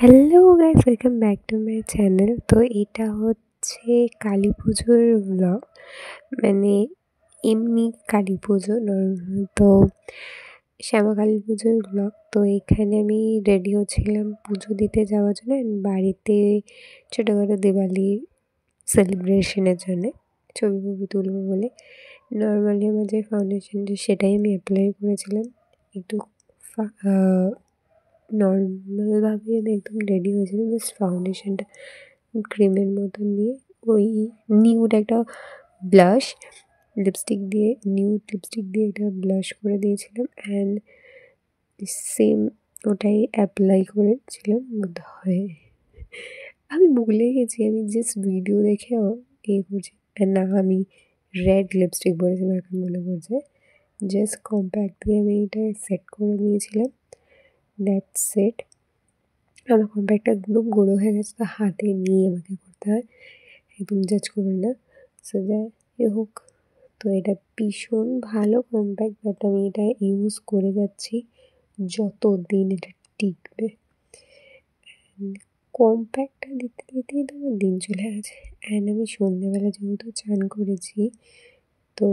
Hello guys, welcome back to my channel. তো এটা হচ্ছে কালী পুজোর ব্লগ, মানে এমনি কালী পুজো তো শ্যামা কালী পুজোর ব্লগ। তো এখানে আমি রেডি হচ্ছিলাম পুজো দিতে যাওয়ার জন্য, and বাড়িতে ছোটোখাটো দিওয়ালি সেলিব্রেশনের জন্যে ছবি ফবি তুলবো বলে নর্মালি আমার যে ফাউন্ডেশনটা সেটাই আমি অ্যাপ্লাই করেছিলাম। একটু নর্মালভাবে আমি একদম রেডি হয়েছিলাম, জাস্ট ফাউন্ডেশনটা ক্রিমের মতন দিয়ে ওই নিউড একটা ব্লাশ নিউড লিপস্টিক দিয়ে একটা ব্লাশ করে দিয়েছিলাম, অ্যান্ড সেম ওটাই অ্যাপ্লাই করেছিলাম বোধহয়। আমি ভুলে গেছি, আমি জাস্ট ভিডিও দেখে করছি। না, আমি রেড লিপস্টিক পরেছিলাম, এখন মনে পড়ছে। জাস্ট কম্প্যাক্ট দিয়ে আমি এটা সেট করে দিয়েছিলাম, দ্যাটস ইট। আমার কম্প্যাক্টটা একদম গুঁড়ো হয়ে গেছে, তো হাতে নিয়ে আমাকে করতে হয়, একদম জাজ করবেন না। সো যাই হোক, তো এটা ভীষণ ভালো কম্প্যাক্ট, বাট আমি এটা ইউজ করে যাচ্ছি যতদিন এটা টিকবে। কম্প্যাক্টটা দিতে দিতেই তো আমার দিন চলে গেছে, অ্যান্ড আমি সন্ধ্যেবেলা যেহেতু চান করেছি, তো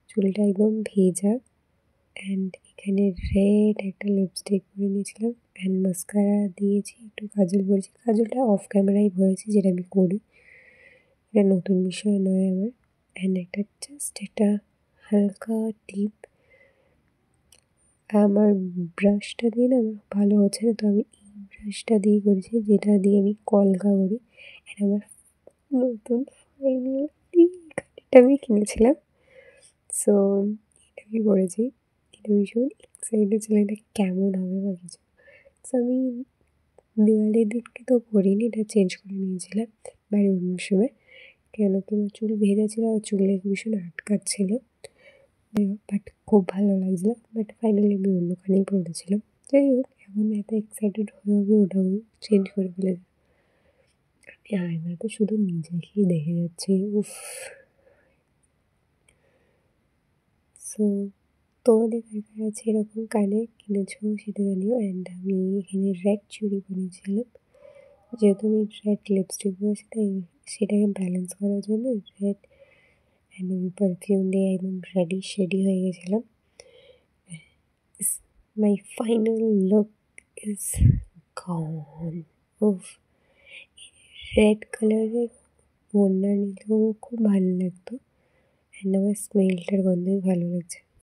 চুলটা একদম ভেজা, অ্যান্ড এখানে রেড একটা লিপস্টিক পরে নিয়েছিলাম, অ্যান্ড মাস্কারা দিয়েছি, একটু কাজল পরেছি। কাজলটা অফ ক্যামেরায় পরেছি, যেটা আমি করি, এটা নতুন বিষয় নয় আমার। অ্যান্ড একটা জাস্ট একটা হালকা টিপ, আমার ব্রাশটা দিয়ে না আমার ভালো হচ্ছে না, তো আমি এই ব্রাশটা দিয়ে করেছি, যেটা দিয়ে আমি কলকা করি। অ্যান্ড আমার নতুন ফাইনালি কানেরটা আমি কিনেছিলাম, সো এটা আমি করেছি। এটা ভীষণ এক্সাইটেড ছিলাম এটা কেমন হবে বা কিছু। সো আমি দিওয়ালির দিনকে তো করিনি, এটা চেঞ্জ করে নিয়েছিলাম বাড়ি অন্য সময়, কেন কি আমার চুল ভেজা ছিল আর চুলে ভীষণ আটকাচ্ছিল, বাট খুব ভালো লাগছিল। বাট ফাইনালি আমি অন্যখানেই পড়েছিলাম। যাই হোক, এখন এত এক্সাইটেড হয়ে হবে ওটাও চেঞ্জ করে ফেলেছি। আমি আয়নাতে শুধু নিজেকেই দেখে যাচ্ছি, উফ। সো তোমাদের কার কার আছে এরকম কানের কিনেছো সেটা জানিও। অ্যান্ড আমি এখানে রেড চুড়ি কিনেছিলাম, যেহেতু আমি রেড লিপস্টিক পরেছি, তাই সেটাকে ব্যালেন্স করার জন্য রেড। অ্যান্ড আমি পারফিউম দিয়ে একদম শেডি হয়ে গেছিলাম। মাই ফাইনাল লুক ইজ গন। উফ, রেড কালারের ওড়না নিলেও খুব ভালো লাগতো, অ্যান্ড আমার স্মেলটার গন্ধই ভালো লাগছে।